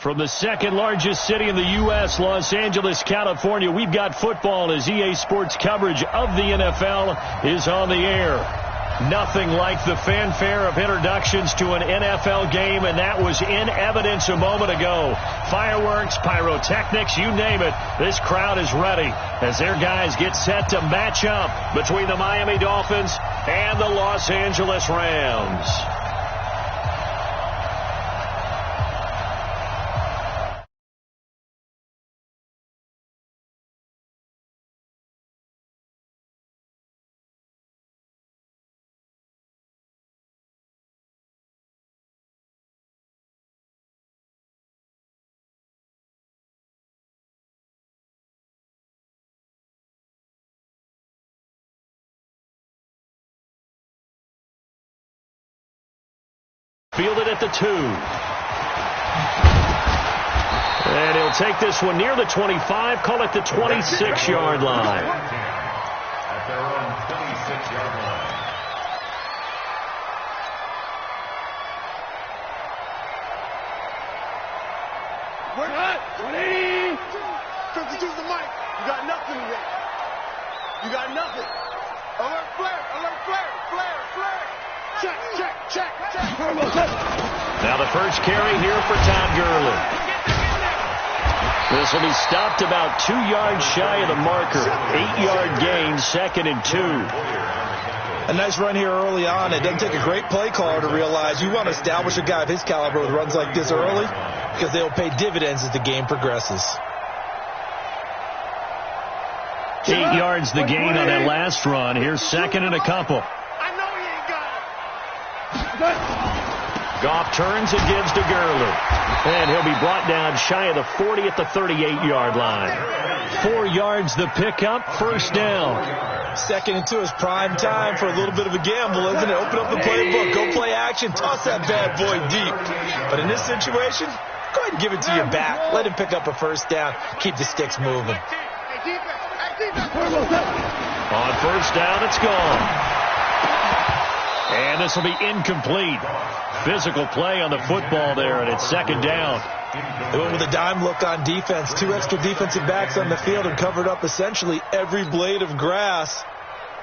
From the second largest city in the U.S., Los Angeles, California, we've got football as EA Sports coverage of the NFL is on the air. Nothing like the fanfare of introductions to an NFL game, and that was in evidence a moment ago. Fireworks, pyrotechnics, you name it. This crowd is ready as their guys get set to match up between the Miami Dolphins and the Los Angeles Rams. Fielded at the 2. And he'll take this one near the 25, call it the 26-yard line. At their own 26-yard line. We're not. 20. 52's the mic. You got nothing yet. You got nothing. Alert flare. Alert flare. Flare. Flare. Check, check, check, check. Now the first carry here for Todd Gurley. This will be stopped about 2 yards shy of the marker. 8-yard gain, 2nd and 2. A nice run here early on. It doesn't take a great play caller to realize you want to establish a guy of his caliber with runs like this early because they'll pay dividends as the game progresses. 8 yards the gain on that last run. Here's 2nd and a couple. Goff turns and gives to Gurley. And he'll be brought down shy of the 40 at the 38-yard line. 4 yards the pickup, 1st down. 2nd and 2 is prime time for a little bit of a gamble, isn't it? Open up the playbook, go play action, toss that bad boy deep. But in this situation, go ahead and give it to your back. Let him pick up a 1st down. Keep the sticks moving. On 1st down, it's gone. And this will be incomplete. Physical play on the football there, and it's 2nd down. They went with a dime look on defense. 2 extra defensive backs on the field and covered up essentially every blade of grass.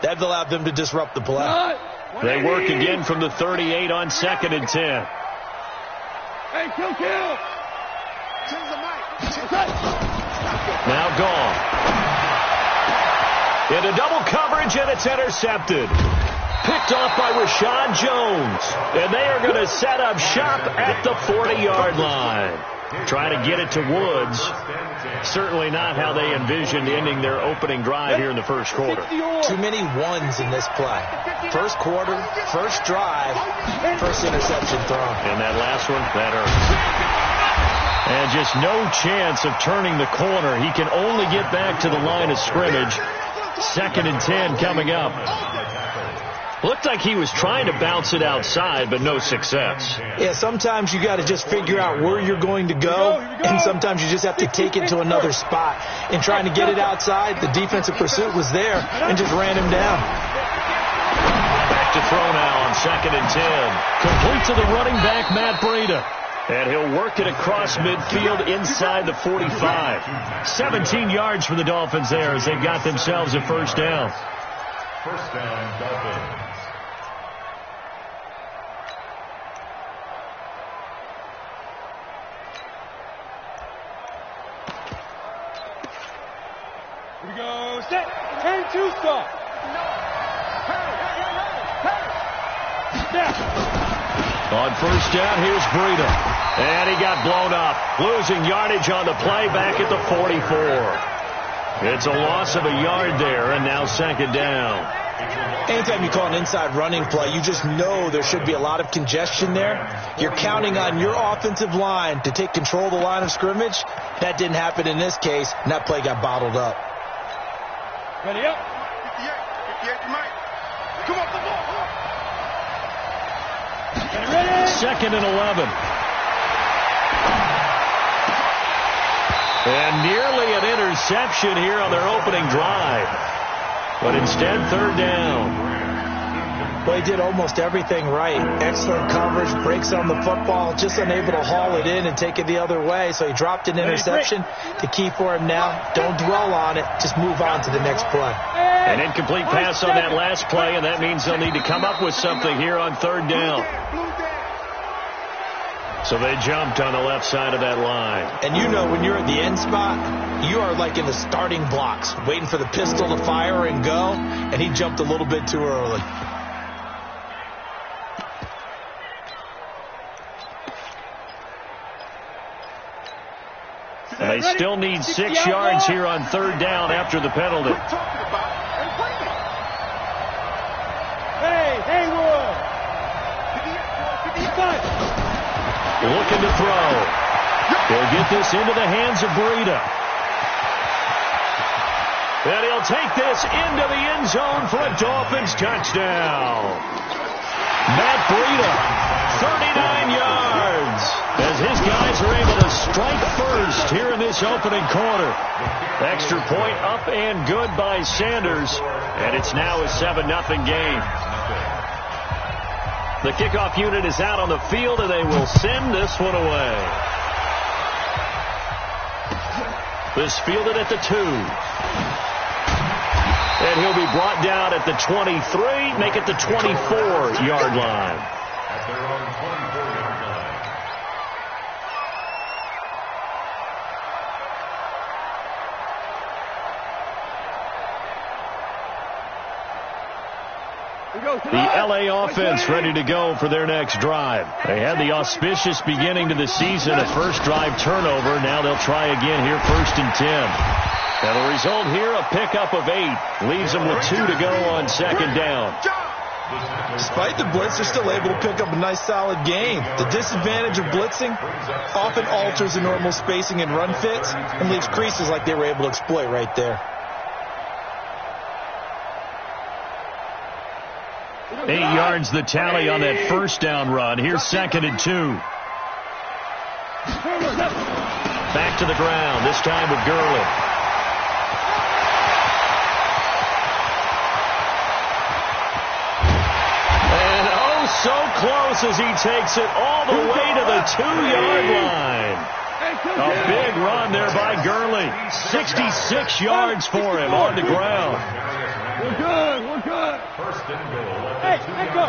That allowed them to disrupt the play. They work again from the 38 on 2nd and 10. Hey, kill. Now gone. Into double coverage, and it's intercepted. Picked off by Rashad Jones. And they are going to set up shop at the 40-yard line. Trying to get it to Woods. Certainly not how they envisioned ending their opening drive here in the first quarter. Too many ones in this play. First quarter, first drive, first interception thrown. And that last one, that hurt. And just no chance of turning the corner. He can only get back to the line of scrimmage. 2nd and 10 coming up. Looked like he was trying to bounce it outside, but no success. Yeah, sometimes you got to just figure out where you're going to go, and sometimes you just have to take it to another spot. In trying to get it outside, the defensive pursuit was there and just ran him down. Back to throw now on 2nd and 10. Complete to the running back, Matt Breida. And he'll work it across midfield inside the 45. 17 yards for the Dolphins there as they've got themselves a 1st down. 1st down, Dolphins. Here we go. Set. Turn 2 stop. On 1st down, here's Breida. And he got blown up. Losing yardage on the play back at the 44. It's a loss of a yard there, and now 2nd down. Anytime you call an inside running play, you just know there should be a lot of congestion there. You're counting on your offensive line to take control of the line of scrimmage. That didn't happen in this case, and that play got bottled up. Ready up. 58, Mike. Come on, come on. 2nd and 11. And nearly an interception here on their opening drive. But instead, 3rd down. Well, he did almost everything right. Excellent coverage, breaks on the football, just unable to haul it in and take it the other way. So he dropped an interception. The key for him now, don't dwell on it. Just move on to the next play. An incomplete pass on that last play, and that means they'll need to come up with something here on third down. So they jumped on the left side of that line. And you know when you're at the end spot, you are like in the starting blocks, waiting for the pistol to fire and go, and he jumped a little bit too early. And they still need 6 yards here on third down after the penalty. Hey, Haywood! Looking to throw. They'll get this into the hands of Breida. And he'll take this into the end zone for a Dolphins touchdown. Matt Breida, 39 yards, as his guys are able to strike first here in this opening quarter. Extra point up and good by Sanders, and it's now a 7-0 game. The kickoff unit is out on the field, and they will send this one away. This fielded at the 2. And he'll be brought down at the 23, make it the 24-yard line. At their own 24-yard line. The L.A. offense ready to go for their next drive. They had the auspicious beginning to the season, a first drive turnover. Now they'll try again here, 1st and 10. Now the result here, a pickup of 8. Leaves them with 2 to go on 2nd down. Despite the blitz, they're still able to pick up a nice solid gain. The disadvantage of blitzing often alters the normal spacing and run fits and leaves creases like they were able to exploit right there. 8 yards the tally on that first down run. Here's 2nd and 2. Back to the ground, this time with Gurley. And oh, so close as he takes it all the way to the 2-yard line. A big run there by Gurley. 66 yards for him on the ground. We're good, we're good. 1st and goal. Hey, go.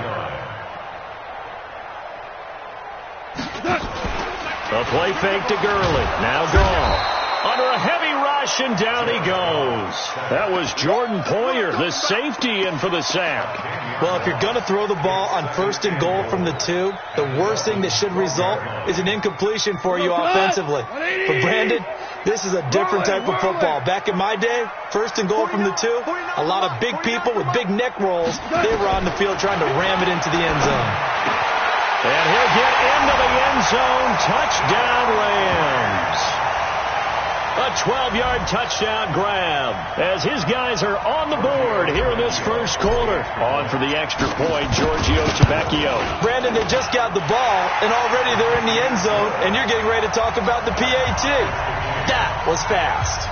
A play fake to Gurley. Now gone. Under a heavy rush, and down he goes. That was Jordan Poyer, the safety, in for the sack. Well, if you're going to throw the ball on 1st and goal from the 2, the worst thing that should result is an incompletion for you offensively. But Brandon, this is a different type of football. Back in my day, 1st and goal from the 2, a lot of big people with big neck rolls, they were on the field trying to ram it into the end zone. And he'll get into the end zone. Touchdown, Rams. A 12-yard touchdown grab as his guys are on the board here in this first quarter. On for the extra point, Giorgio Cebecchio. Brandon, they just got the ball, and already they're in the end zone, and you're getting ready to talk about the PAT. That was fast.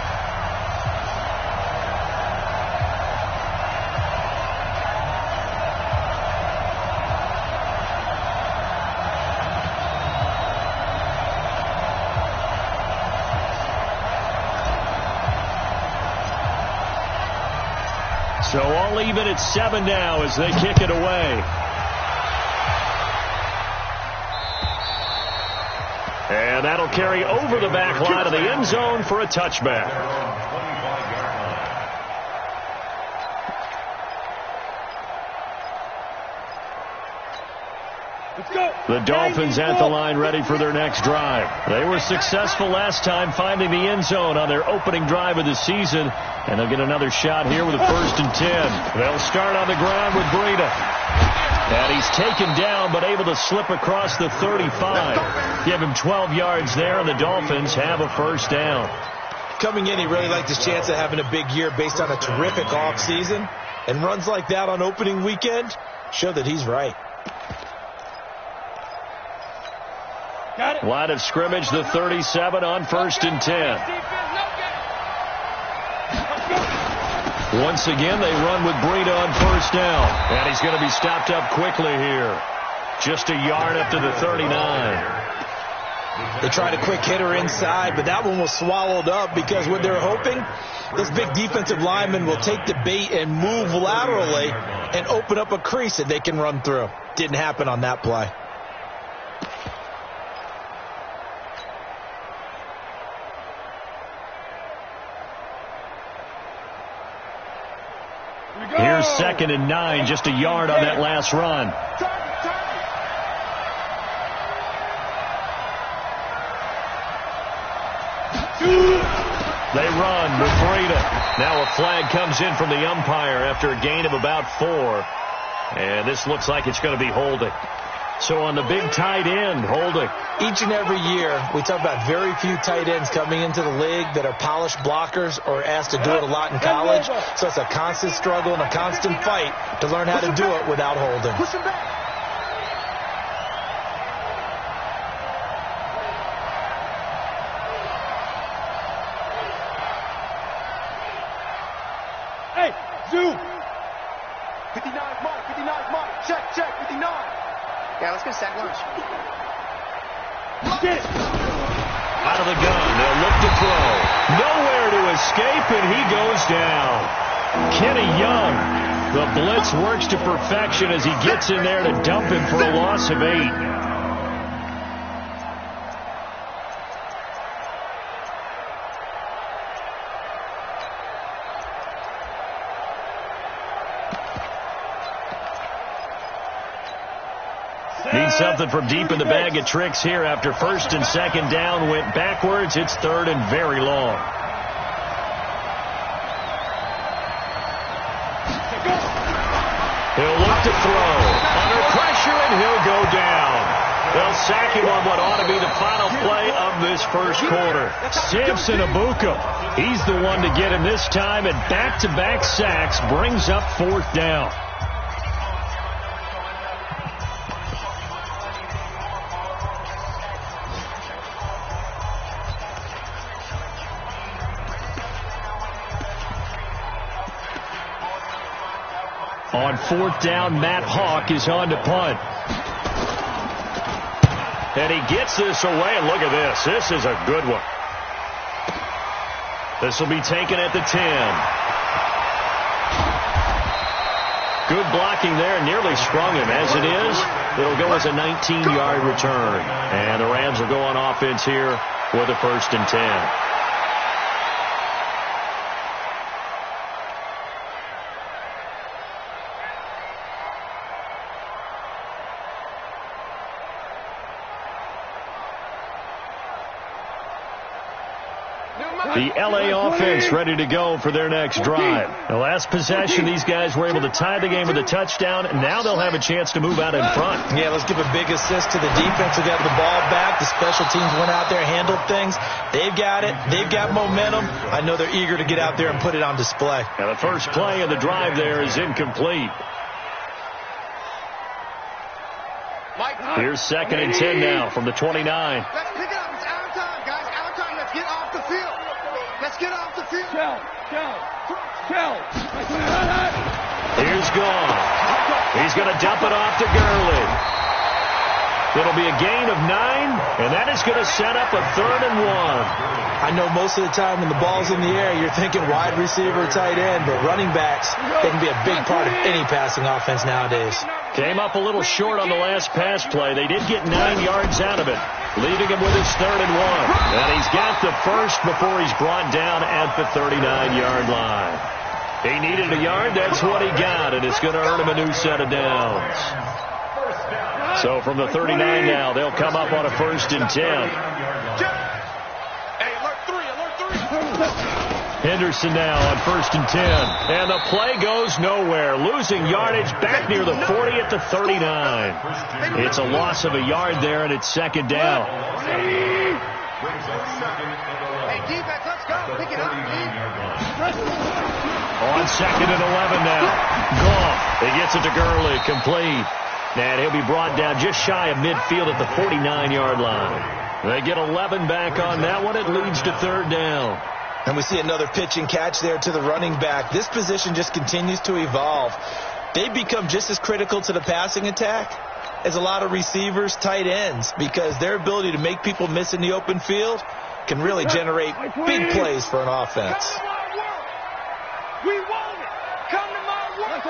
So all even at 7 now as they kick it away. And that'll carry over the back line of the end zone for a touchback. The Dolphins at the line ready for their next drive. They were successful last time finding the end zone on their opening drive of the season, and they'll get another shot here with a 1st and 10. They'll start on the ground with Breida. And he's taken down but able to slip across the 35. Give him 12 yards there, and the Dolphins have a 1st down. Coming in, he really liked his chance of having a big year based on a terrific offseason. And runs like that on opening weekend show that he's right. Line of scrimmage, the 37 on 1st and 10. Once again, they run with Breida on first down. And he's going to be stopped up quickly here. Just a yard up to the 39. They tried a quick hitter inside, but that one was swallowed up because what they're hoping, this big defensive lineman will take the bait and move laterally and open up a crease that they can run through. Didn't happen on that play. Here's 2nd and 9, just a yard on that last run. They run with Breida. Now a flag comes in from the umpire after a gain of about 4. And this looks like it's going to be holding. So on the big tight end, holding. Each and every year, we talk about very few tight ends coming into the league that are polished blockers or asked to do it a lot in college. So it's a constant struggle and a constant fight to learn how to do it without holding. Push him back. Hey, Zoo. 59's Mike, 59's Mike. Check, 59. Yeah, let's go sack lunch. Get it. Out of the gun, they'll look to throw. Nowhere to escape, and he goes down. Kenny Young, the blitz works to perfection as he gets in there to dump him for a loss of 8. Needs something from deep in the bag of tricks here after 1st and 2nd down went backwards. It's 3rd and very long. He'll look to throw. Under pressure, and he'll go down. They'll sack him on what ought to be the final play of this first quarter. Samson Abuka, he's the one to get him this time, and back-to-back sacks brings up 4th down. On 4th down, Matt Hawk is on to punt. And he gets this away, and look at this. This is a good one. This will be taken at the 10. Good blocking there, nearly sprung him. As it is, it'll go as a 19-yard return. And the Rams will go on offense here with a 1st and 10. The L.A. offense ready to go for their next drive. The last possession, these guys were able to tie the game with a touchdown, and now they'll have a chance to move out in front. Yeah, let's give a big assist to the defense who got the ball back. The special teams went out there, handled things. They've got it. They've got momentum. I know they're eager to get out there and put it on display. Now the first play of the drive there is incomplete. Here's 2nd and 10 now from the 29. Let's pick it up. It's our time, guys. Our time. Let's get off the field. Let's get off the field. Shell. Here's Gone. He's going to dump it off to Gurley. It'll be a gain of 9, and that is going to set up a 3rd and 1. I know most of the time when the ball's in the air, you're thinking wide receiver, tight end, but running backs, they can be a big part of any passing offense nowadays. Came up a little short on the last pass play. They did get 9 yards out of it, leaving him with his 3rd and 1. And he's got the first before he's brought down at the 39-yard line. He needed a yard. That's what he got, and it's going to earn him a new set of downs. So from the 39 now, they'll come up on a 1st and 10. Henderson now on 1st and 10. And the play goes nowhere. Losing yardage back near the 40 at the 39. It's a loss of a yard there, and it's 2nd down. Hey, defense, let's go. Pick it up, On 2nd and 11 now. Goff. He gets it to Gurley. Complete. And he'll be brought down just shy of midfield at the 49-yard line. They get 11 back on that one. It leads to 3rd down. And we see another pitch and catch there to the running back. This position just continues to evolve. They become just as critical to the passing attack as a lot of receivers, tight ends, because their ability to make people miss in the open field can really generate big plays for an offense. We want it. Come to my work.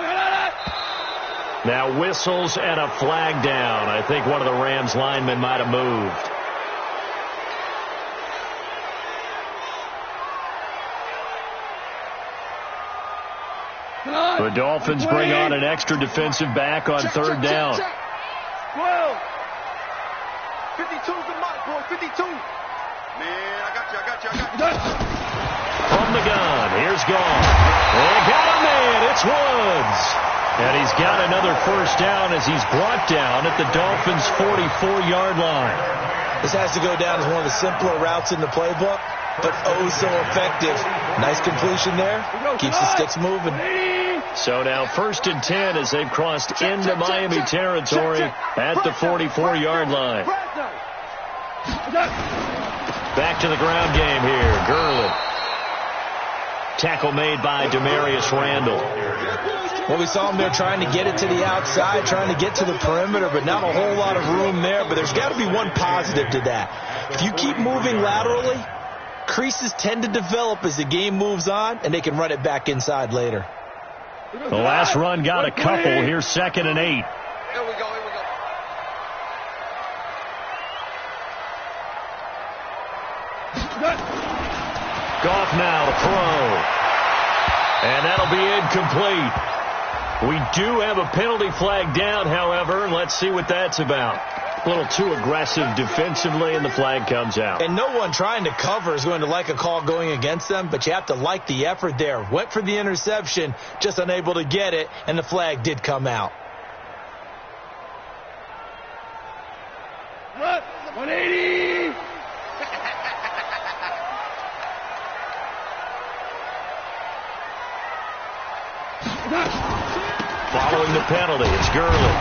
Now whistles and a flag down. I think one of the Rams linemen might have moved. The Dolphins bring on an extra defensive back on third down. 12. 52's the mark, boy. 52. Man, I got you. From the gun, here's Gone. They got a man, it's Woods. And he's got another first down as he's brought down at the Dolphins' 44-yard line. This has to go down as one of the simpler routes in the playbook, but oh so effective. Nice completion there. Keeps the sticks moving. So now 1st and 10 as they've crossed into Miami territory at the 44-yard line. Back to the ground game here. Gurley. Tackle made by Demarius Randall. Well, we saw him there trying to get it to the outside, trying to get to the perimeter, but not a whole lot of room there. But there's got to be one positive to that. If you keep moving laterally, creases tend to develop as the game moves on, and they can run it back inside later. The last run got a couple. Here's 2nd and 8. Here we go. Goff now to throw. And that'll be incomplete. We do have a penalty flag down, however. Let's see what that's about. A little too aggressive defensively, and the flag comes out. And no one trying to cover is going to like a call going against them, but you have to like the effort there. Went for the interception, just unable to get it, and the flag did come out. 180. Following the penalty, it's Gurley.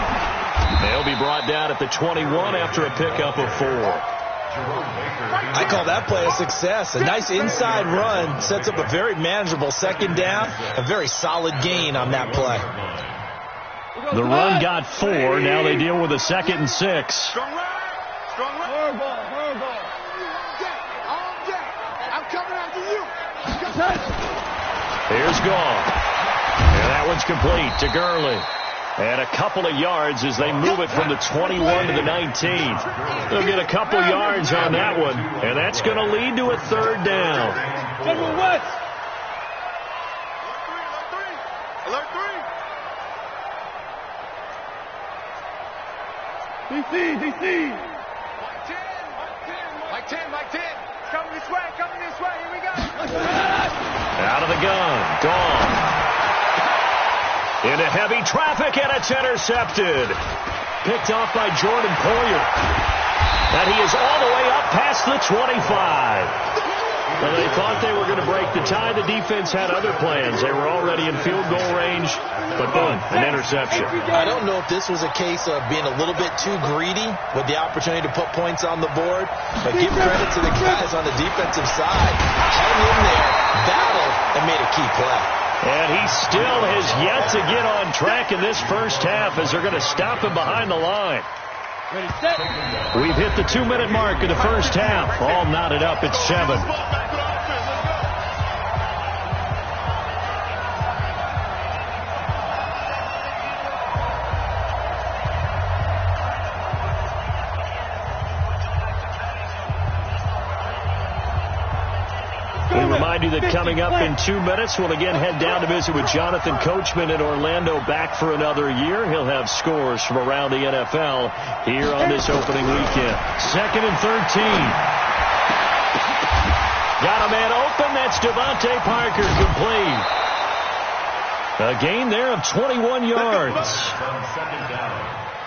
They'll be brought down at the 21 after a pickup of 4. I call that play a success. A nice inside run sets up a very manageable 2nd down. A very solid gain on that play. The run got 4. Now they deal with a 2nd and 6. Strong right. Hardball. I'm coming after you. Here's Gone. And that one's complete to Gurley. And a couple of yards as they move it from the 21 to the 19. They'll get a couple yards on that one, and that's going to lead to a 3rd down. Alert 3. DC. Mike 10. Coming this way. Here we go. Out of the gun. Gone. Into heavy traffic, and it's intercepted. Picked off by Jordan Poyer. And he is all the way up past the 25. Well, they thought they were going to break the tie. The defense had other plans. They were already in field goal range, but boom, an interception. I don't know if this was a case of being a little bit too greedy with the opportunity to put points on the board, but give credit to the guys on the defensive side. Hung in there, battled, and made a key play. And he still has yet to get on track in this first half as they're going to stop him behind the line. We've hit the 2-minute mark of the first half. All knotted up at 7. Remind you that coming up in 2 minutes, we'll again head down to visit with Jonathan Coachman in Orlando, back for another year. He'll have scores from around the NFL here on this opening weekend. 2nd and 13. Got a man open. That's Devontae Parker, complete. A gain there of 21 yards.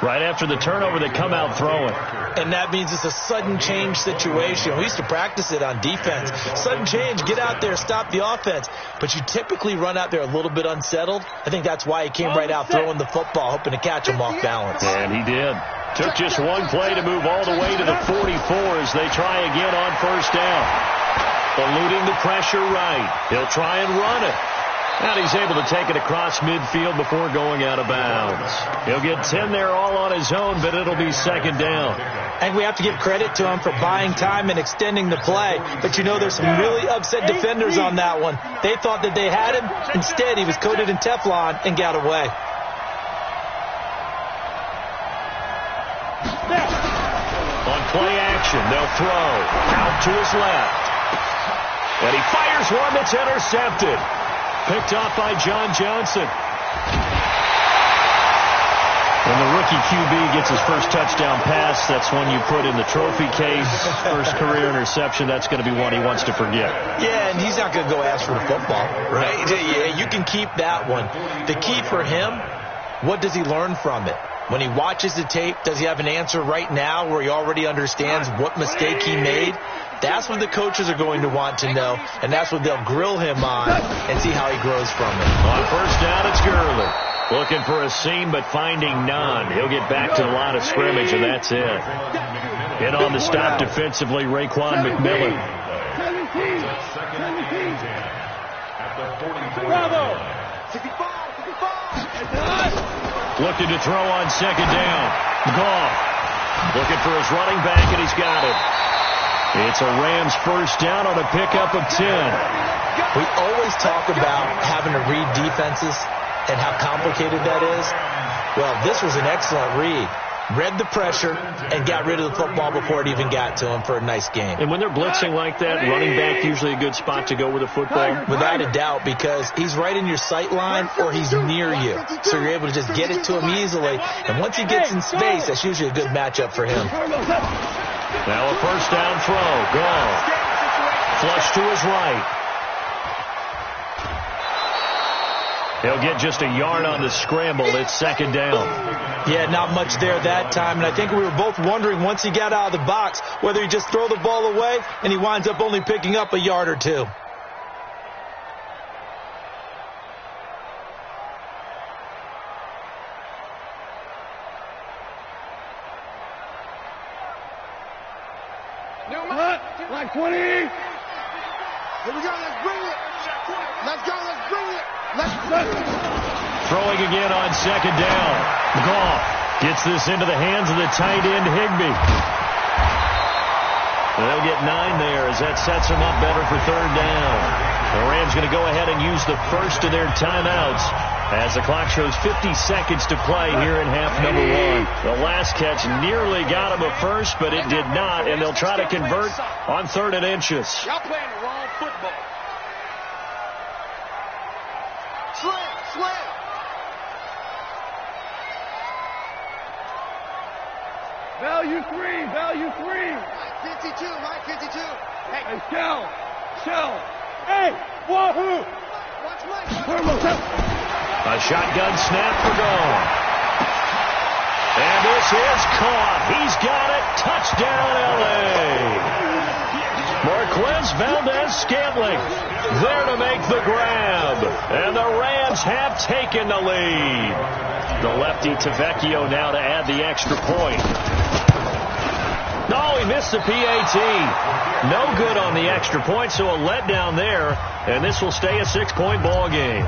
Right after the turnover, they come out throwing. And that means it's a sudden change situation. We used to practice it on defense. Sudden change, get out there, stop the offense. But you typically run out there a little bit unsettled. I think that's why he came right out throwing the football, hoping to catch him off balance. And he did. Took just one play to move all the way to the 44 as they try again on 1st down. Eluding the pressure right. He'll try and run it. And he's able to take it across midfield before going out of bounds. He'll get 10 there all on his own, but it'll be second down. And we have to give credit to him for buying time and extending the play. But you know, there's some really upset defenders on that one. They thought that they had him. Instead, he was coated in Teflon and got away. On play action, they'll throw out to his left. And he fires one that's intercepted. Picked off by John Johnson. When the rookie QB gets his first touchdown pass, that's one you put in the trophy case. First career interception, that's going to be one he wants to forget. Yeah, and he's not going to go ask for the football, right? Yeah, you can keep that one. The key for him, what does he learn from it? When he watches the tape, does he have an answer right now where he already understands what mistake he made? That's what the coaches are going to want to know, and that's what they'll grill him on and see how he grows from it. On first down, it's Gurley. Looking for a seam, but finding none. He'll get back to the line of scrimmage, and that's it. In on the stop defensively, Raekwon McMillan. Looking to throw on second down. Goff. Looking for his running back, and he's got it. It's a Rams first down on a pickup of 10. We always talk about having to read defenses and how complicated that is. Well, this was an excellent read. Read the pressure and got rid of the football before it even got to him for a nice game. And when they're blitzing like that, running back usually a good spot to go with the football? Without a doubt, because he's right in your sight line or he's near you. So you're able to just get it to him easily. And once he gets in space, that's usually a good matchup for him. Now a first down throw. Goff. Flush to his right. He'll get just a yard on the scramble. It's second down. Yeah, not much there that time. And I think we were both wondering once he got out of the box whether he just throw the ball away and he winds up only picking up a yard or two. Like 20. Here we go. Let's bring it. Let's go. Let's bring it. Throwing again on second down. Goff gets this into the hands of the tight end, Higbee. They'll get 9 there as that sets them up better for third down. The Rams going to go ahead and use the first of their timeouts as the clock shows 50 seconds to play here in half number 1. The last catch nearly got him a first, but it did not, and they'll try to convert on 3rd and inches. Y'all playing the wrong football. Slam. Value three. Mike 52. Hey, shell. Hey, wahoo. Watch Mike. A shotgun snap for Goff. And this is caught. He's got it. Touchdown, L.A. Marquez Valdez-Scantling there to make the grab. And the Rams have taken the lead. The lefty Tavecchio now to add the extra point. No, he missed the PAT. No good on the extra point, so a letdown there. And this will stay a 6-point ball game.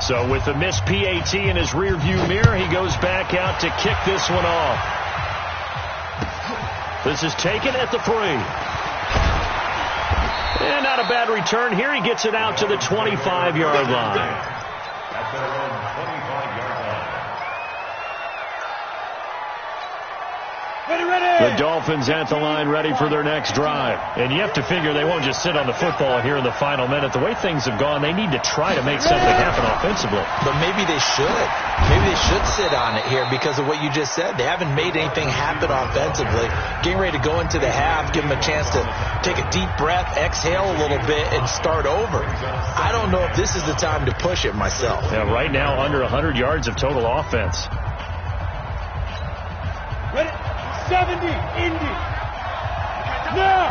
So with the missed PAT in his rearview mirror, he goes back out to kick this one off. This is taken at the 3. And not a bad return here. He gets it out to the 25-yard line. At their own 25-yard line. The Dolphins at the line ready for their next drive. And you have to figure they won't just sit on the football here in the final minute. The way things have gone, they need to try to make something happen offensively. But maybe they should. Maybe they should sit on it here because of what you just said. They haven't made anything happen offensively. Getting ready to go into the half, give them a chance to take a deep breath, exhale a little bit, and start over. I don't know if this is the time to push it myself. Yeah, right now under 100 yards of total offense. Ready? 70, Indy. Now.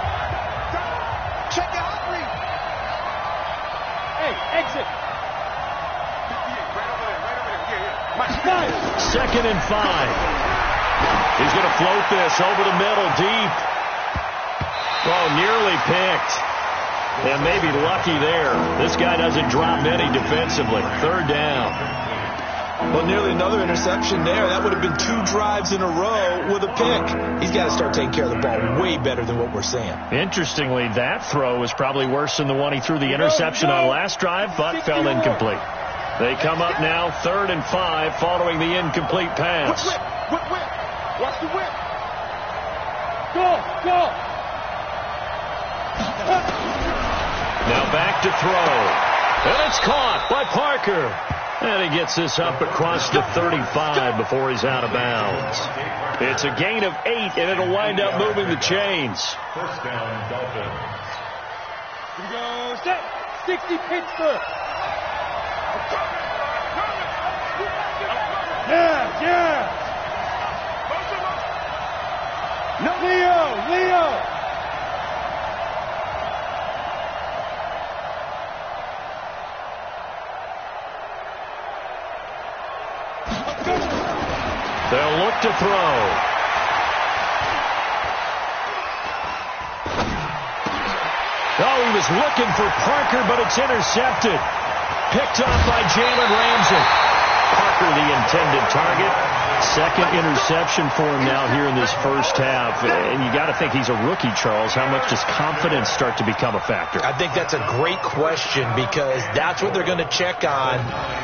Check it out, please. Hey, exit. Right over there. Yeah. 2nd and 5. He's going to float this over the middle, deep. picked. And maybe lucky there. This guy doesn't drop many defensively. Third down. Well, nearly another interception there. That would have been 2 drives in a row with a pick. He's got to start taking care of the ball way better than what we're seeing. Interestingly, that throw was probably worse than the one he threw the interception on last drive, but fell incomplete. They come up now 3rd and 5 following the incomplete pass. Whip. Watch the whip. Go. Now back to throw. And it's caught by Parker. And he gets this up across the 35 before he's out of bounds. It's a gain of 8, and it'll wind up moving the chains. First down, Dolphins. Here we go. Set. 60 Pittsburgh. Yeah. No, Leo. They'll look to throw. Oh, he was looking for Parker, but it's intercepted. Picked off by Jalen Ramsey. Parker, the intended target. Second interception for him now here in this first half. And you got to think he's a rookie, Charles. How much does confidence start to become a factor? I think that's a great question because that's what they're going to check on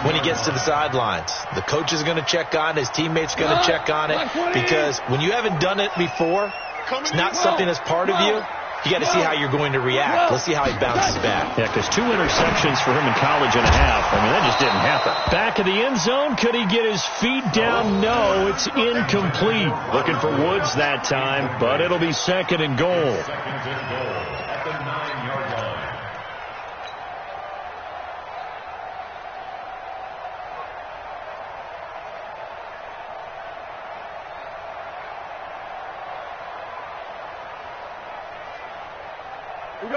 when he gets to the sidelines. The coach is going to check on, his teammates going to check on it, because when you haven't done it before, it's not something that's part of you. You got to see how you're going to react. Let's see how he bounces back. Yeah, because 2 interceptions for him in college and a half. I mean, that just didn't happen. Back of the end zone. Could he get his feet down? No, it's incomplete. Looking for Woods that time, but it'll be 2nd and goal. 2nd and goal at the 9-yard line.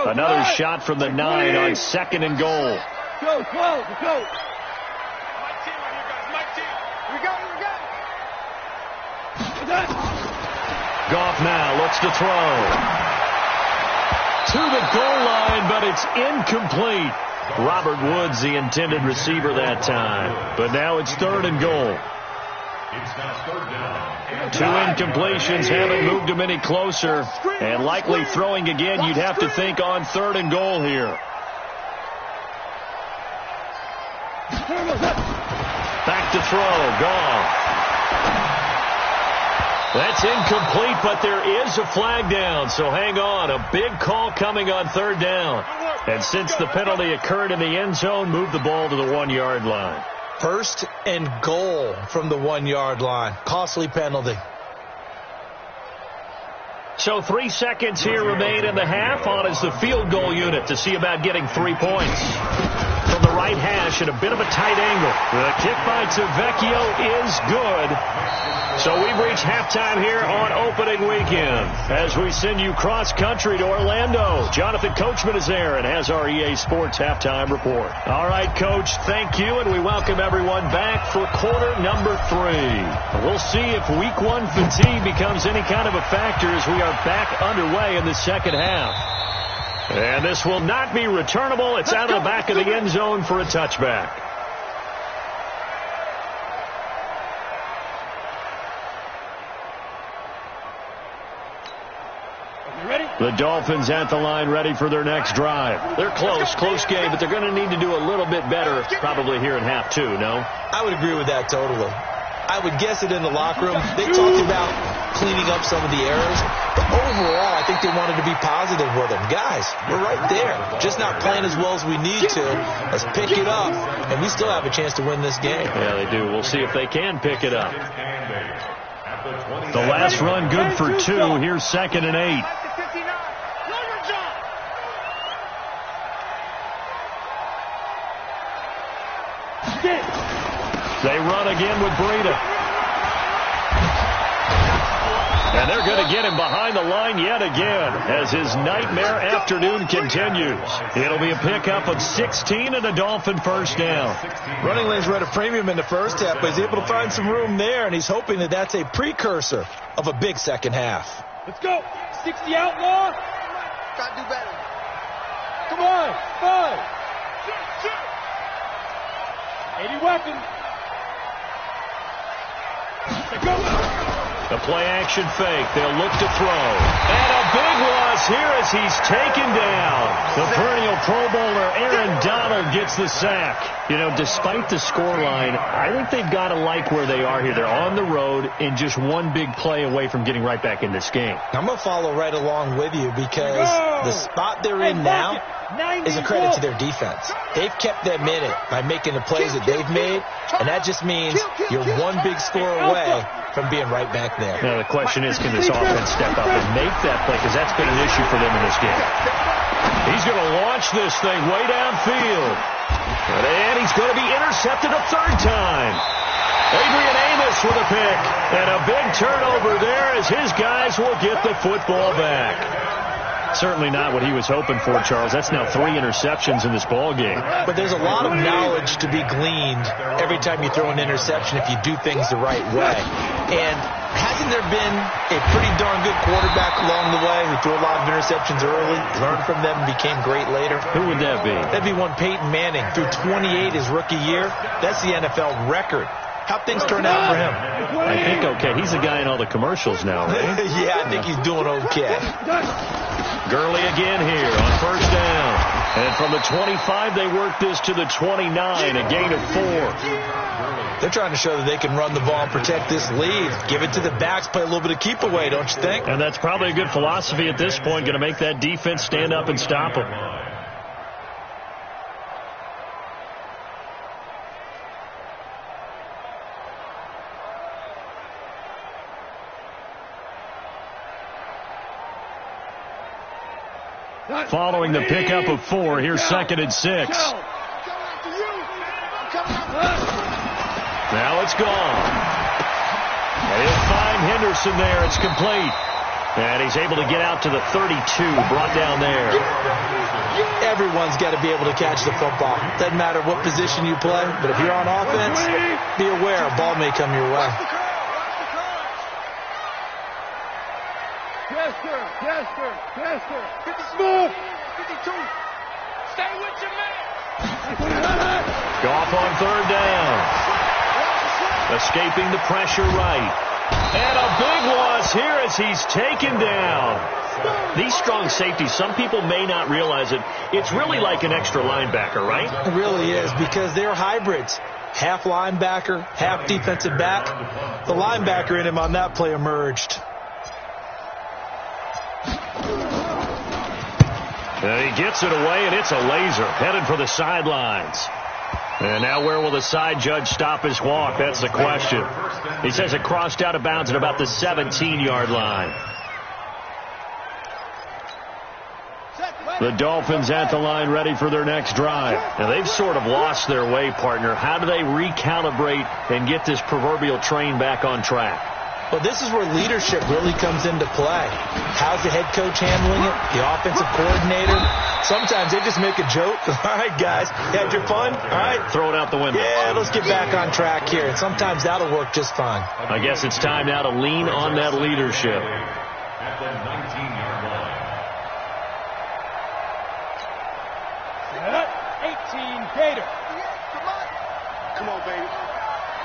Another shot from the 9 on 2nd and goal. Go. Mike team right here, guys. Mike team. We got. Goff now looks to throw. To the goal line, but it's incomplete. Robert Woods, the intended receiver that time. But now it's 3rd and goal. It's now 3rd down. 2 incompletions haven't moved him any closer. And likely throwing again, you'd have to think on 3rd and goal here. Back to throw. Goff. That's incomplete, but there is a flag down. So hang on. A big call coming on 3rd down. And since the penalty occurred in the end zone, move the ball to the 1-yard line. 1st and goal from the 1-yard line. Costly penalty. So 3 seconds here remain in the half. On is the field goal unit to see about getting 3 points. From the right hash at a bit of a tight angle. The kick by Tavecchio is good. So we've reached halftime here on opening weekend as we send you cross-country to Orlando. Jonathan Coachman is there and has our EA Sports halftime report. All right, Coach, thank you, and we welcome everyone back for quarter number 3. We'll see if week 1 fatigue becomes any kind of a factor as we are back underway in the second half. And this will not be returnable. It's out of the back of the end zone for a touchback. The Dolphins at the line ready for their next drive. They're close game, but they're going to need to do a little bit better probably here in half 2, no? I would agree with that totally. I would guess it in the locker room. They talked about cleaning up some of the errors, but overall I think they wanted to be positive with them. Guys, we're right there. Just not playing as well as we need to. Let's pick it up, and we still have a chance to win this game. Yeah, they do. We'll see if they can pick it up. The last run good for 2. Here's 2nd and 8. They run again with Breida. And they're going to get him behind the line yet again as his nightmare afternoon continues. It'll be a pickup of 16 and a Dolphin first down. Running lanes were at a premium in the first half, but he's able to find some room there, and he's hoping that that's a precursor of a big second half. Let's go. 60 outlaw. Gotta do better. Come on, 5. 80 weapons. The play-action fake. They'll look to throw. And a big loss here as he's taken down. The perennial Pro Bowler Aaron Donald gets the sack. You know, despite the scoreline, I think they've got to like where they are here. They're on the road and just one big play away from getting right back in this game. I'm going to follow right along with you because the spot they're in now is a credit to their defense. They've kept them in it by making the plays that they've made, and that just means you're one big score away from being right back there. Now, the question is, can this offense step up and make that play? Because that's been an issue for them in this game. He's going to launch this thing way downfield. And he's going to be intercepted a third time. Adrian Amos with a pick. And a big turnover there as his guys will get the football back. Certainly not what he was hoping for, Charles. That's now 3 interceptions in this ball game. But there's a lot of knowledge to be gleaned every time you throw an interception if you do things the right way. And hasn't there been a pretty darn good quarterback along the way who threw a lot of interceptions early, learned from them, and became great later? Who would that be? That'd be one Peyton Manning. Threw 28 his rookie year. That's the NFL record. How'd things turn out for him? I think okay. He's the guy in all the commercials now, right? Yeah, I think he's doing okay. Gurley again here on first down. And from the 25, they work this to the 29, a gain of 4. They're trying to show that they can run the ball and protect this lead. Give it to the backs, play a little bit of keep away, don't you think? And that's probably a good philosophy at this point, going to make that defense stand up and stop them. Following the pickup of 4, here's 2nd and 6. Now it's gone. They'll find Henderson there. It's complete. And he's able to get out to the 32, brought down there. Everyone's got to be able to catch the football. Doesn't matter what position you play, but if you're on offense, be aware a ball may come your way. Yes, sir. Yes, sir. Yes, sir. 50 move. 52. Stay with your man. Goff on 3rd down. Escaping the pressure right. And a big loss here as he's taken down. These strong safeties, some people may not realize it. It's really like an extra linebacker, right? It really is because they're hybrids. Half linebacker, half defensive back. The linebacker in him on that play emerged. And he gets it away, and it's a laser headed for the sidelines. And now where will the side judge stop his walk? That's the question. He says it crossed out of bounds at about the 17-yard line. The Dolphins at the line ready for their next drive. Now they've sort of lost their way, partner. How do they recalibrate and get this proverbial train back on track? Well, this is where leadership really comes into play. How's the head coach handling it? The offensive coordinator? Sometimes they just make a joke. All right, guys, you had your fun? All right. Throw it out the window. Yeah, let's get back on track here. And sometimes that'll work just fine. I guess it's time now to lean on that leadership. At the 19-yard line. 18 Gator. Come on, baby.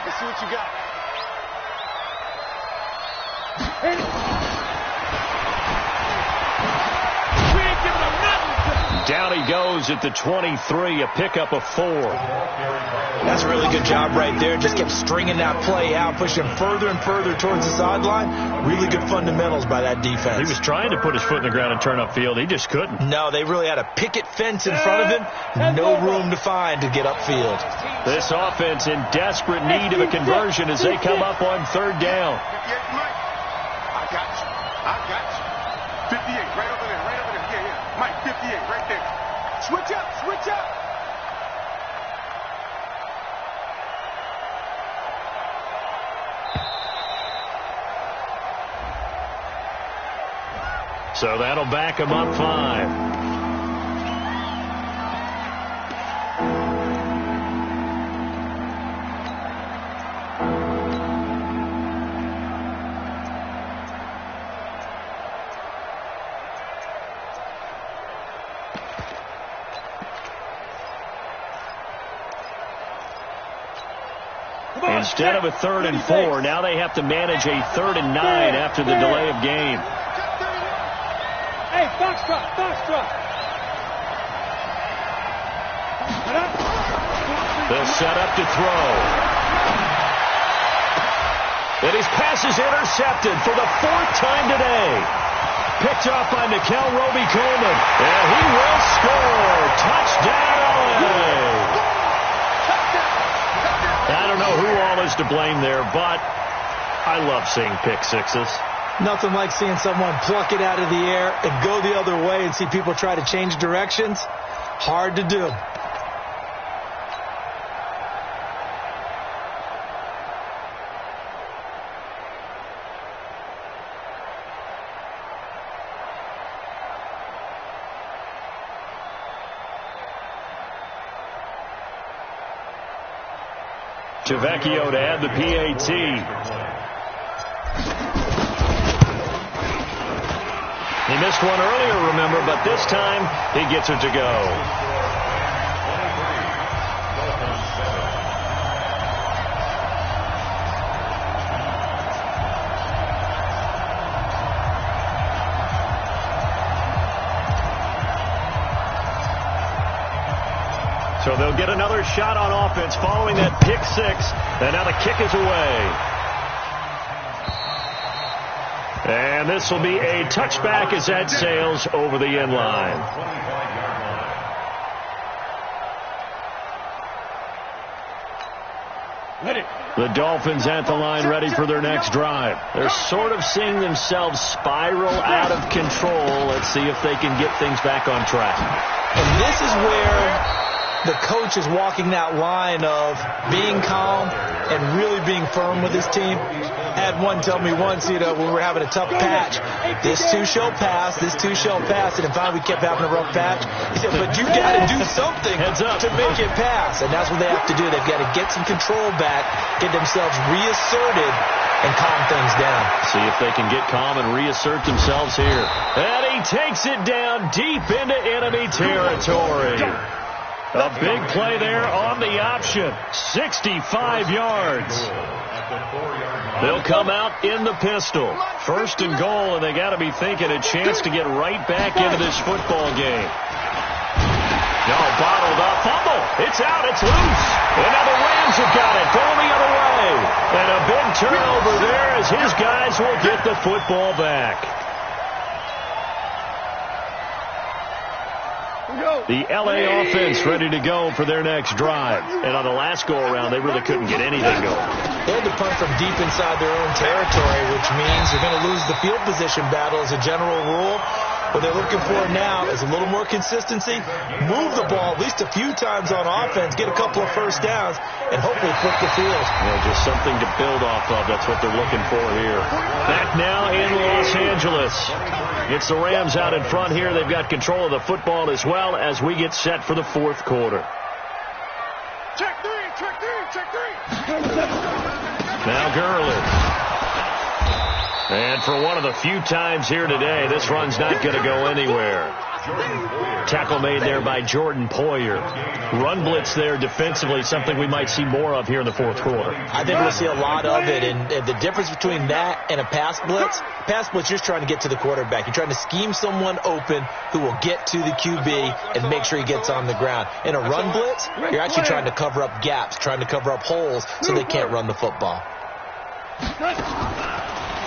Let's see what you got. We ain't giving them nothing. Down he goes at the 23, a pickup of 4. That's a really good job right there. Just kept stringing that play out, pushing further and further towards the sideline. Really good fundamentals by that defense. He was trying to put his foot in the ground and turn upfield. He just couldn't. No, they really had a picket fence in front of him. No room to find to get upfield. This offense in desperate need of a conversion as they come up on 3rd down. I got you. 58, right over there, Yeah. Mike, 58, right there. Switch up. So that'll back him up 5. Instead of a 3rd and 4, now they have to manage a 3rd and 9 after the delay of game. Hey, foxtrot, foxtrot. They'll set up to throw. And his pass is intercepted for the 4th time today. Picked off by Nickel Roby-Coleman. And he will score. Touchdown, LA. I don't know who all is to blame there, but I love seeing pick sixes. Nothing like seeing someone pluck it out of the air and go the other way and see people try to change directions. Hard to do. Vecchio to add the PAT. He missed one earlier, remember, but this time he gets it to go. So they'll get another shot on offense following that pick six. And now the kick is away. And this will be a touchback as that sails over the end line. The Dolphins at the line ready for their next drive. They're sort of seeing themselves spiral out of control. Let's see if they can get things back on track. And this is where the coach is walking that line of being calm and really being firm with his team. I had one tell me once, when we were having a tough patch, this too shall pass, this too shall pass, and finally we kept having a rough patch. He said, but you got to do something to make it pass, and that's what they have to do. They've got to get some control back, get themselves reasserted, and calm things down. See if they can get calm and reassert themselves here. And he takes it down deep into enemy territory. A big play there on the option. 65 yards. They'll come out in the pistol. 1st and goal, and they got to be thinking a chance to get right back into this football game. No, bottled up. Fumble. It's out. It's loose. And now the Rams have got it. Going the other way. And a big turnover there as his guys will get the football back. The LA offense ready to go for their next drive. And on the last go-around, they really couldn't get anything going. They had to punt from deep inside their own territory, which means they're going to lose the field position battle as a general rule. What they're looking for now is a little more consistency, move the ball at least a few times on offense, get a couple of first downs, and hopefully flip the field. Yeah, just something to build off of. That's what they're looking for here. Back now in Los Angeles. It's the Rams out in front here. They've got control of the football as well as we get set for the 4th quarter. Check three, check three, check three. Now Gurley. And for one of the few times here today, this run's not going to go anywhere. Tackle made there by Jordan Poyer. Run blitz there defensively, something we might see more of here in the 4th quarter. I think we'll see a lot of it, and the difference between that and a pass blitz, you're just trying to get to the quarterback. You're trying to scheme someone open who will get to the QB and make sure he gets on the ground. In a run blitz, you're actually trying to cover up gaps, trying to cover up holes so they can't run the football.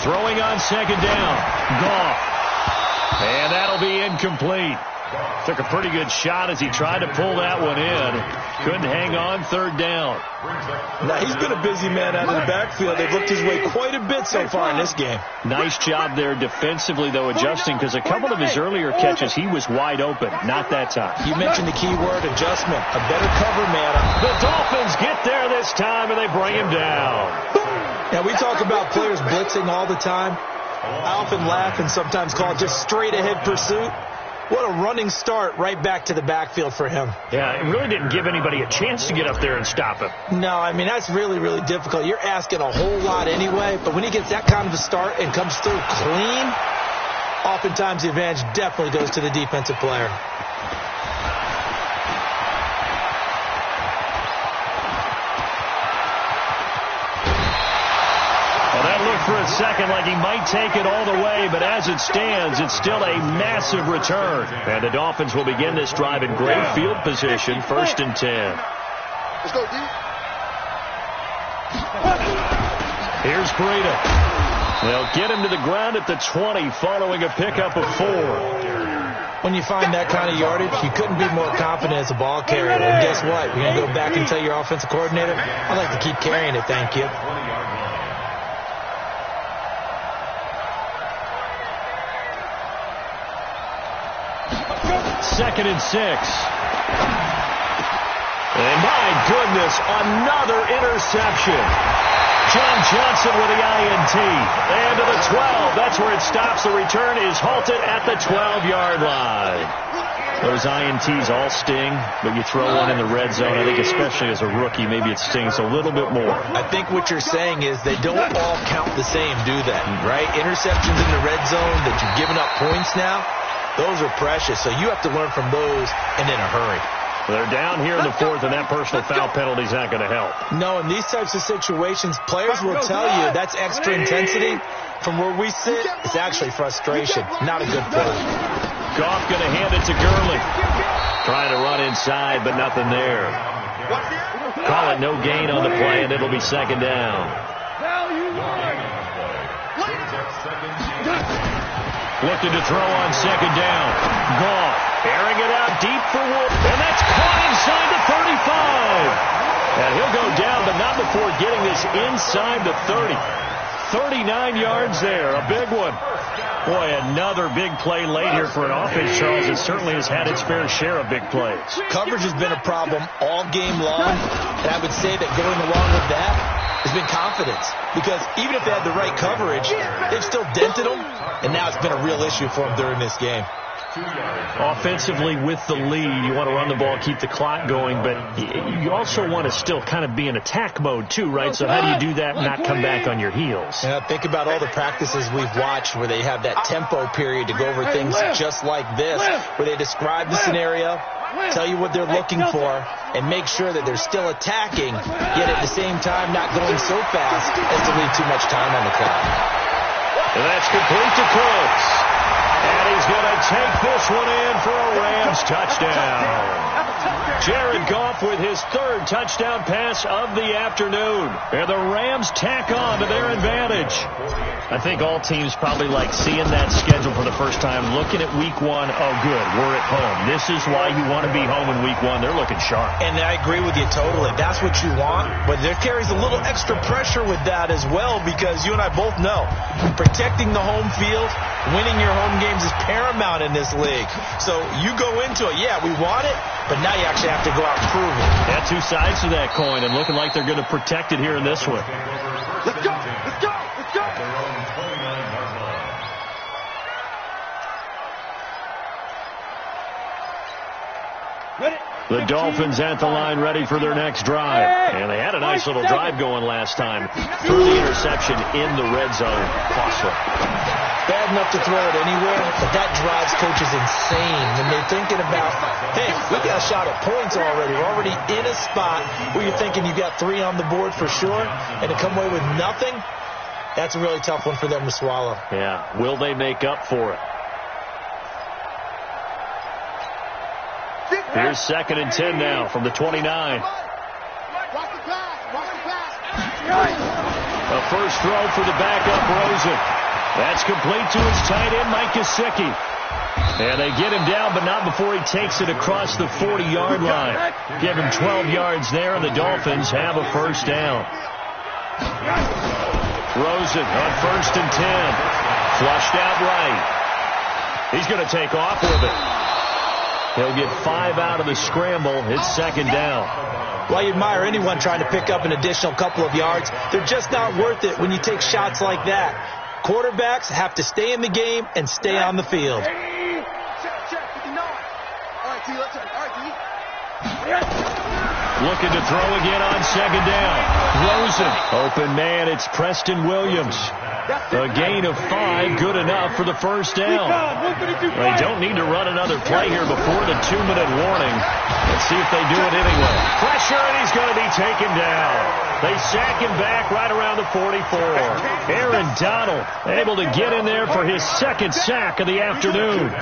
Throwing on 2nd down. Goff. And that'll be incomplete. Took a pretty good shot as he tried to pull that one in. Couldn't hang on 3rd down. Now, he's been a busy man out of the backfield. They've looked his way quite a bit so far in this game. Nice job there defensively, though, adjusting, because a couple of his earlier catches, he was wide open. Not that time. You mentioned the key word, adjustment. A better cover man. The Dolphins get there this time, and they bring him down. Now, we talk about players blitzing all the time. I often laugh and sometimes call it just straight-ahead pursuit. What a running start right back to the backfield for him. Yeah, it really didn't give anybody a chance to get up there and stop him. No, I mean, that's really, really difficult. You're asking a whole lot anyway, but when he gets that kind of a start and comes through clean, oftentimes the advantage definitely goes to the defensive player. for a second like he might take it all the way, but as it stands, it's still a massive return. And the Dolphins will begin this drive in great field position, 1st and 10. Let's go, D. Here's Breida. They'll get him to the ground at the 20 following a pickup of 4. When you find that kind of yardage, you couldn't be more confident as a ball carrier. And guess what? You're going to go back and tell your offensive coordinator, I'd like to keep carrying it, thank you. Second and 6. And my goodness, another interception. John Johnson with the INT. And to the 12. That's where it stops. The return is halted at the 12-yard line. Those INTs all sting, but you throw one in the red zone. I think especially as a rookie, maybe it stings a little bit more. I think what you're saying is they don't all count the same, do they? Right? Interceptions in the red zone that you've given up points now, those are precious. So you have to learn from those and in a hurry. They're down here in the 4th, and that personal foul penalty is not going to help. No, in these types of situations, players will tell you that's extra intensity. From where we sit, it's actually frustration. Not a good play. Goff going to hand it to Gurley. Trying to run inside, but nothing there. Call it no gain on the play, and it'll be 2nd down. Looking to throw on 2nd down. Goff airing it out deep for Wolf. And that's caught inside the 35. And he'll go down, but not before getting this inside the 30. 39 yards there. A big one. Boy, another big play late here for an offense, Charles. It certainly has had its fair share of big plays. Coverage has been a problem all game long. And I would say that going along with that has been confidence. Because even if they had the right coverage, they've still dented them. And now it's been a real issue for them during this game. Offensively with the lead, you want to run the ball, keep the clock going, but you also want to still kind of be in attack mode too, right? So how do you do that and not come back on your heels? Yeah, think about all the practices we've watched where they have that tempo period to go over things just like this, where they describe the scenario, tell you what they're looking for, and make sure that they're still attacking, yet at the same time not going so fast as to leave too much time on the clock. And that's complete to Cooks. And he's going to take this one in for a Rams touchdown. Jared Goff with his 3rd touchdown pass of the afternoon. And the Rams tack on to their advantage. I think all teams probably like seeing that schedule for the first time, looking at week 1. Oh, good, we're at home. This is why you want to be home in week 1. They're looking sharp. And I agree with you totally. That's what you want. But there carries a little extra pressure with that as well, because you and I both know protecting the home field, winning your home games is paramount in this league. So you go into it, yeah, we want it, but now you actually have to go out and prove it. Yeah, 2 sides to that coin, and looking like they're going to protect it here in this one. Let's go! Let's go! Let's go! The Dolphins at the line ready for their next drive. And they had a nice little drive going last time. Threw the interception in the red zone. Costly. Bad enough to throw it anywhere, but that drives coaches insane when they're thinking about, hey, we got a shot at points already. We're already in a spot where you're thinking you got 3 on the board for sure, and to come away with nothing, that's a really tough one for them to swallow. Yeah. Will they make up for it? Here's 2nd and 10 now from the 29. Watch the pass! Watch the pass! A first throw for the backup, Rosen. That's complete to his tight end, Mike Gesicki. And they get him down, but not before he takes it across the 40-yard line. Give him 12 yards there, and the Dolphins have a first down. Rosen on 1st and 10. Flushed out right. He's going to take off with it. He'll get 5 out of the scramble. It's 2nd down. Well, I admire anyone trying to pick up an additional couple of yards. They're just not worth it when you take shots like that. Quarterbacks have to stay in the game and stay on the field. Check, 59. All right, T, let's check. All right, T. Looking to throw again on 2nd down. Rosen. Open man, it's Preston Williams. A gain of 5, good enough for the first down. They don't need to run another play here before the 2-minute warning. Let's see if they do it anyway. Pressure, and he's going to be taken down. They sack him back right around the 44. Aaron Donald able to get in there for his second sack of the afternoon.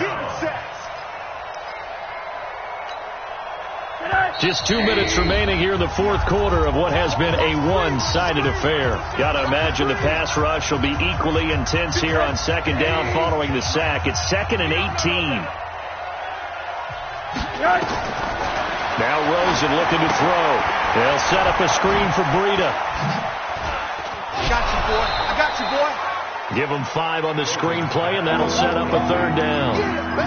Just 2 minutes remaining here in the fourth quarter of what has been a one-sided affair. Got to imagine the pass rush will be equally intense here on second down following the sack. It's 2nd and 18. Now Rosen looking to throw. They'll set up a screen for Breida. I got you, boy. I got you, boy. Give them 5 on the screen play, and that'll set up a third down.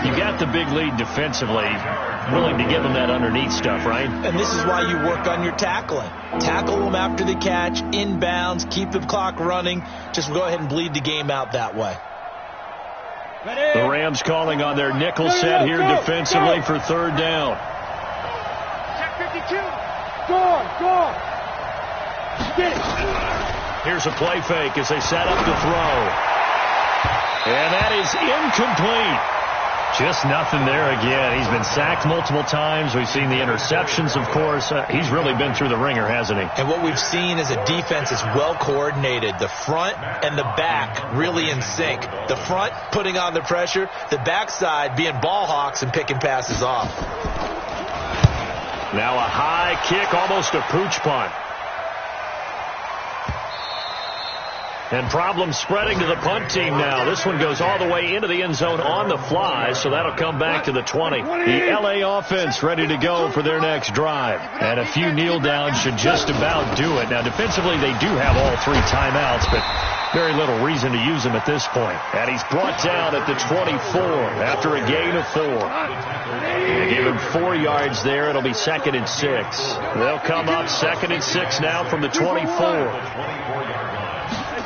You got the big lead defensively. Willing to give them that underneath stuff, right? And this is why you work on your tackling. Tackle them after the catch, inbounds, keep the clock running. Just go ahead and bleed the game out that way. The Rams calling on their nickel set here defensively for third down. Check 52. Go. Get it. Here's a play fake as they set up to throw. And that is incomplete. Just nothing there again. He's been sacked multiple times. We've seen the interceptions, of course. He's really been through the ringer, hasn't he? And what we've seen is a defense is well coordinated. The front and the back really in sync. The front putting on the pressure. The backside being ball hawks and picking passes off. Now a high kick, almost a pooch punt. And problems spreading to the punt team now. This one goes all the way into the end zone on the fly, so that'll come back to the 20. The L.A. offense ready to go for their next drive. And a few kneel downs should just about do it. Now, defensively, they do have all 3 timeouts, but very little reason to use them at this point. And he's brought down at the 24 after a gain of 4. They give him 4 yards there. It'll be 2nd and 6. They'll come up 2nd and 6 now from the 24.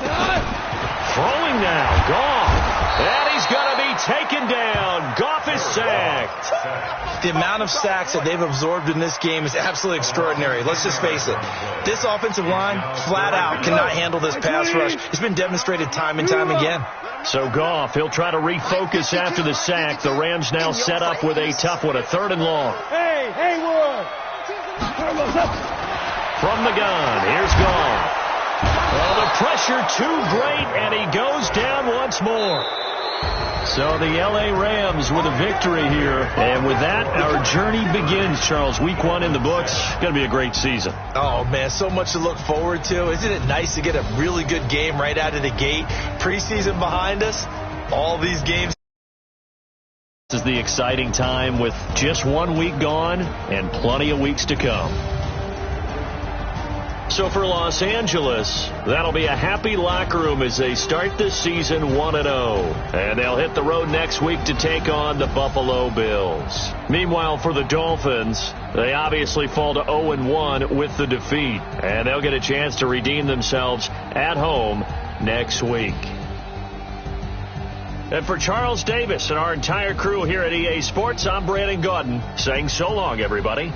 Throwing now, Goff. And he's going to be taken down. Goff is sacked. The amount of sacks that they've absorbed in this game is absolutely extraordinary. Let's just face it. This offensive line, flat out, cannot handle this pass rush. It's been demonstrated time and time again. So Goff, he'll try to refocus after the sack. The Rams now set up with a tough one, a 3rd and long. Hey, Haywood. From the gun, here's Goff. Well, the pressure too great, and he goes down once more. So the L.A. Rams with a victory here. And with that, our journey begins, Charles. Week 1 in the books. Going to be a great season. Oh, man, so much to look forward to. Isn't it nice to get a really good game right out of the gate? Preseason behind us, all these games. This is the exciting time with just 1 week gone and plenty of weeks to come. So for Los Angeles, that'll be a happy locker room as they start this season 1-0. And they'll hit the road next week to take on the Buffalo Bills. Meanwhile, for the Dolphins, they obviously fall to 0-1 with the defeat. And they'll get a chance to redeem themselves at home next week. And for Charles Davis and our entire crew here at EA Sports, I'm Brandon Gaudin saying so long, everybody.